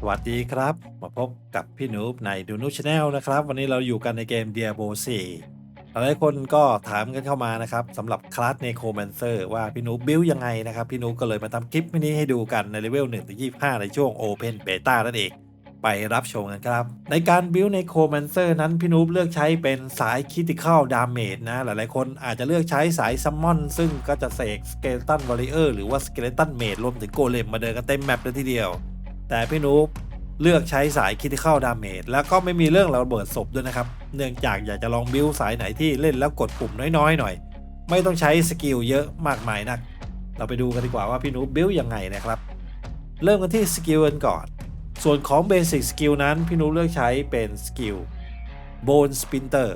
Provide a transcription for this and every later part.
สวัสดีครับมาพบกับพี่นูบในดูนูชาแนลนะครับวันนี้เราอยู่กันในเกม Diablo 4หลายคนก็ถามกันเข้ามานะครับสำหรับคลาส Necromancer ว่าพี่นูบบิลยังไงนะครับพี่นูบก็เลยมาทำคลิปมินิให้ดูกันในเลเวล1ถึง25ในช่วง Open Beta นั่นเองไปรับชมกันครับในการบิล Necromancer นั้นพี่นูบเลือกใช้เป็นสาย Critical Damage นะหลายๆคนอาจจะเลือกใช้สาย Summon ซึ่งก็จะเสก Skeleton Warrior หรือว่า Skeleton Mage รวมถึง Golem มาเดินกันเต็มแมปเลยทีเดียวแต่พี่นูบเลือกใช้สาย Critical Damage แล้วก็ไม่มีเรื่องระเบิดศพด้วยนะครับเนื่องจากอยากจะลองบิลสายไหนที่เล่นแล้วกดปุ่มน้อยๆหน่อยไม่ต้องใช้สกิลเยอะมากมายนักเราไปดูกันดีกว่าว่าพี่นูบบิลยังไงนะครับเริ่มกันที่สกิลกันก่อนส่วนของเบสิกสกิลนั้นพี่นูบเลือกใช้เป็นสกิล Bone Splinter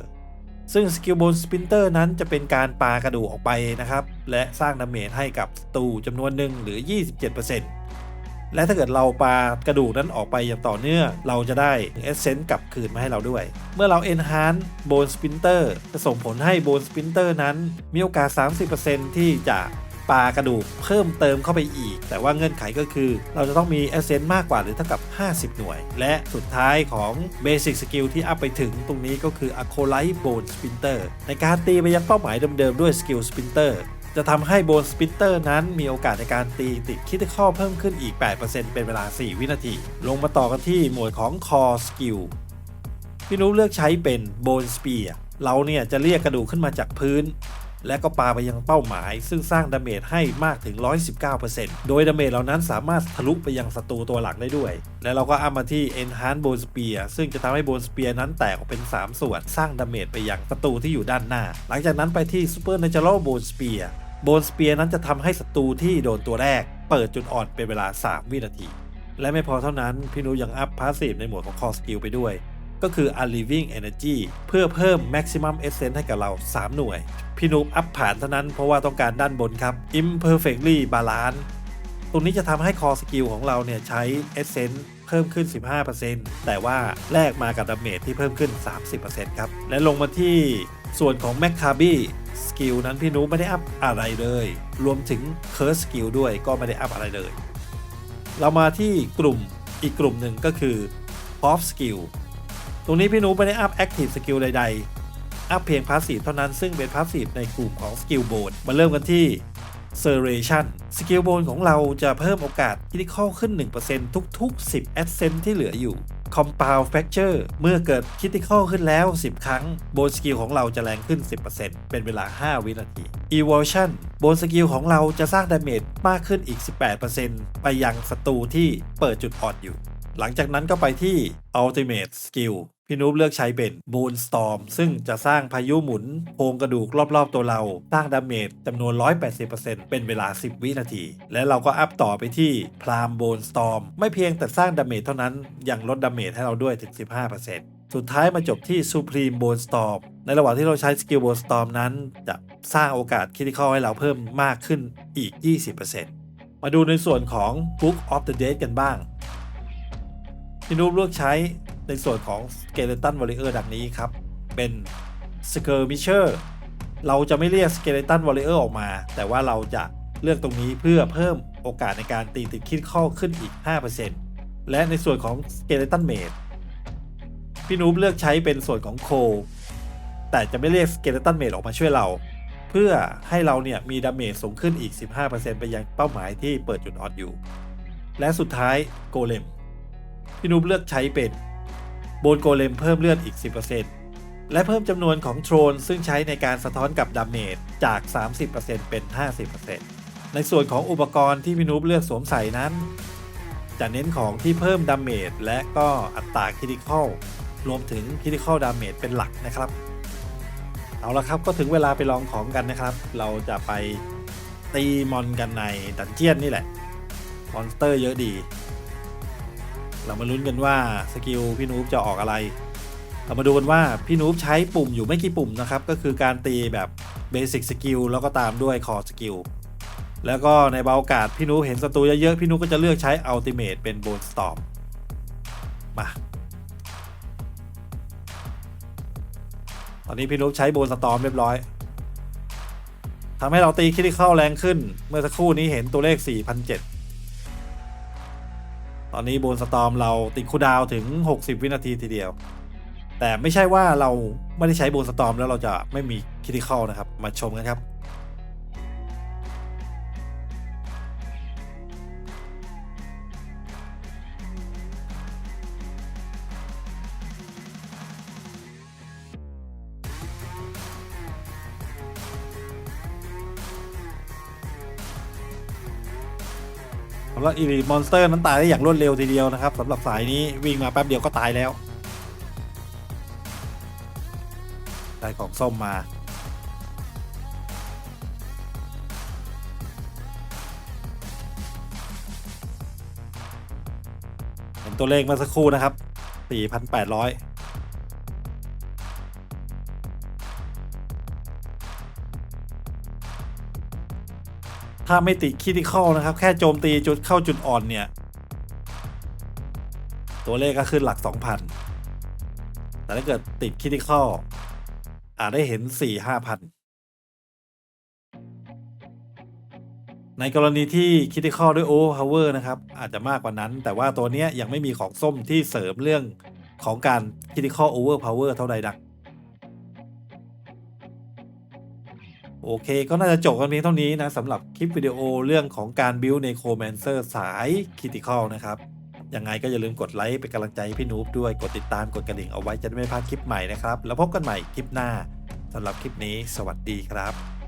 ซึ่งสกิล Bone Splinter นั้นจะเป็นการปากระดูกออกไปนะครับและสร้างดาเมจให้กับศัตรูจำนวนหนึ่งหรือ 27%และถ้าเกิดเราปากระดูกนั้นออกไปอย่างต่อเนื่องเราจะได้เอเซนต์กลับคืนมาให้เราด้วยเมื่อเรา Enhance Bone Splinter จะส่งผลให้ Bone Splinter นั้นมีโอกาส 30% ที่จะปากระดูกเพิ่มเติมเข้าไปอีกแต่ว่าเงื่อนไขก็คือเราจะต้องมีเอเซนต์มากกว่าหรือเท่ากับ50 หน่วยและสุดท้ายของ Basic Skill ที่อัพไปถึงตรงนี้ก็คือ Acolyte Bone Splinter ในการตีไปยังเป้าหมายเดิมๆด้วย Skill Splinterจะทำให้โบนสปินเตอร์นั้นมีโอกาสในการตีติดคิดข้อเพิ่มขึ้นอีก 8% เป็นเวลา 4 วินาที ลงมาต่อกันที่หมวดของ Core Skill พี่นุ๊กเลือกใช้เป็นโบนสเปียร์เราเนี่ยจะเรียกกระดูกขึ้นมาจากพื้นและก็ปาไปยังเป้าหมายซึ่งสร้างดาเมจให้มากถึง 119% โดยดาเมจเหล่านั้นสามารถทะลุไปยังศัตรูตัวหลักได้ด้วยและเราก็อัพมาที่ Enhance Bone Spear ซึ่งจะทำให้ Bone Spear นั้นแตกออกเป็น 3 ส่วนสร้างดาเมจไปยังศัตรูที่อยู่ด้านหน้าหลังจากนั้นไปที่ Supernatural Bone Spearโบนสเปียร์นั้นจะทำให้ศัตรูที่โดนตัวแรกเปิดจุดอ่อนเป็นเวลา 3 วินาทีและไม่พอเท่านั้นพี่นุยังอัพพาสซีฟในหมวดของ Core Skill ไปด้วยก็คือ Unliving Energy เพื่อเพิ่ม Maximum Essence ให้กับเรา 3 หน่วยพี่นุอัพผ่านเท่านั้นเพราะว่าต้องการด้านบนครับ Imperfectly Balance ตรงนี้จะทำให้ Core Skill ของเราเนี่ยใช้ Essence เพิ่มขึ้น 15% แต่ว่าแลกมากับดาเมจที่เพิ่มขึ้น 30% ครับและลงมาที่ส่วนของ Maccabiสกิลนั้นพี่นุไม่ได้อัพอะไรเลยรวมถึง Curse Skill ด้วยก็ไม่ได้อัพอะไรเลยเรามาที่กลุ่มอีกกลุ่มหนึ่งก็คือ Pop Skill ตรงนี้พี่นุไม่ได้อัพ Active Skill ใดๆอัพเพียง Passive เท่านั้นซึ่งเป็น Passive ในกลุ่มของ Skill Bone มาเริ่มกันที่ Serration Skill Bone ของเราจะเพิ่มโอกาส Critical ขึ้น 1% ทุกๆ 10 Ascent ที่เหลืออยู่Compound Fracture เมื่อเกิด Critical ขึ้นแล้ว 10 ครั้งโบนสกิลของเราจะแรงขึ้น 10% เป็นเวลา 5 วินาที Evolution โบนสกิลของเราจะสร้างดาเมจมากขึ้นอีก 18% ไปยังศัตรูที่เปิดจุดอ่อนอยู่หลังจากนั้นก็ไปที่ Ultimate Skill พี่นุ๊บเลือกใช้เป็น Bone Storm ซึ่งจะสร้างพายุหมุนโพรงกระดูกรอบๆตัวเราสร้างดาเมจจำนวน 180% เป็นเวลา 10 วินาทีและเราก็อัพต่อไปที่ Prime Bone Storm ไม่เพียงแต่สร้างดาเมจเท่านั้นยังลดดาเมจให้เราด้วยถึง 15% สุดท้ายมาจบที่ Supreme Bone Storm ในระหว่างที่เราใช้สกิล Bone Storm นั้นจะสร้างโอกาส Critical ให้เราเพิ่มมากขึ้นอีก 20% มาดูในส่วนของ Book of the Dead กันบ้างพี่นุ๊บเลือกใช้ในส่วนของ Skeleton Warrior ดังนี้ครับเป็น Skirmisher เราจะไม่เรียก Skeleton Warrior ออกมาแต่ว่าเราจะเลือกตรงนี้เพื่อเพิ่มโอกาสในการตีติดคิดข้อขึ้นอีก 5% และในส่วนของ Skeleton Mage พี่นุ๊บเลือกใช้เป็นส่วนของ Cold แต่จะไม่เรียก Skeleton Mage ออกมาช่วยเราเพื่อให้เราเนี่ยมีดาเมจสูงขึ้นอีก 15% ไปยังเป้าหมายที่เปิดจุดอ่อนอยู่และสุดท้าย Golemพี่นุ๊บเลือกใช้เป็นโบนโกเลมเพิ่มเลือดอีก 10% และเพิ่มจำนวนของโทรนซึ่งใช้ในการสะท้อนกับดาเมจจาก 30% เป็น 50% ในส่วนของอุปกรณ์ที่พี่นุ๊บเลือกสวมใส่นั้นจะเน้นของที่เพิ่มดาเมจและก็อัตราคริติคอลรวมถึงคริติคอลดาเมจเป็นหลักนะครับเอาละครับก็ถึงเวลาไปลองของกันนะครับเราจะไปตีมอนกันในดันเจียนนี่แหละมอนสเตอร์เยอะดีเรามาลุ้นกันว่าสกิลพี่นูบจะออกอะไรเรามาดูกันว่าพี่นูบใช้ปุ่มอยู่ไม่กี่ปุ่มนะครับก็คือการตีแบบเบสิกสกิลแล้วก็ตามด้วยคอสกิลแล้วก็ในเบาโอกาสพี่นูบเห็นศัตรูเยอะๆพี่นูบก็จะเลือกใช้อัลติเมทเป็นโบนสตอร์มมาตอนนี้พี่นูบใช้โบนสตอร์มเรียบร้อยทำให้เราตีคริติคอลแรงขึ้นเมื่อสักครู่นี้เห็นตัวเลข 4,700 ตอนนี้โบนสตอมเราติดคูลดาวน์ถึง60วินาทีทีเดียวแต่ไม่ใช่ว่าเราไม่ได้ใช้โบนสตอมแล้วเราจะไม่มีคริติคอลนะครับมาชมกันครับสำหรับอีลิทมอนสเตอร์นั้นตายได้อย่างรวดเร็วทีเดียวนะครับสำหรับสายนี้วิ่งมาแป๊บเดียวก็ตายแล้วได้ของส้มมาเห็นตัวเลขเมื่อสักครู่นะครับ 4,800 ถ้าไม่ติดคริติคอลนะครับแค่โจมตีจุดเข้าจุดอ่อนเนี่ยตัวเลขก็ขึ้นหลัก 2,000 แต่ถ้าเกิดติดคริติคอลอาจได้เห็น 4-5,000 ในกรณีที่คริติคอลด้วยโอเวอร์พาวเวอร์นะครับอาจจะมากกว่านั้นแต่ว่าตัวนี้ยังไม่มีของส้มที่เสริมเรื่องของการคริติคอลโอเวอร์พาวเวอร์เท่าใดนักโอเคก็น่าจะจบกันเพียงเท่านี้นะสำหรับคลิปวิดีโอเรื่องของการบิลในโคแมนเซอร์สายคริติคอลนะครับยังไงก็อย่าลืมกดไลค์เป็นกำลังใจให้พี่นูบด้วยกดติดตามกดกระดิ่งเอาไว้จะได้ไม่พลาดคลิปใหม่นะครับแล้วพบกันใหม่คลิปหน้าสำหรับคลิปนี้สวัสดีครับ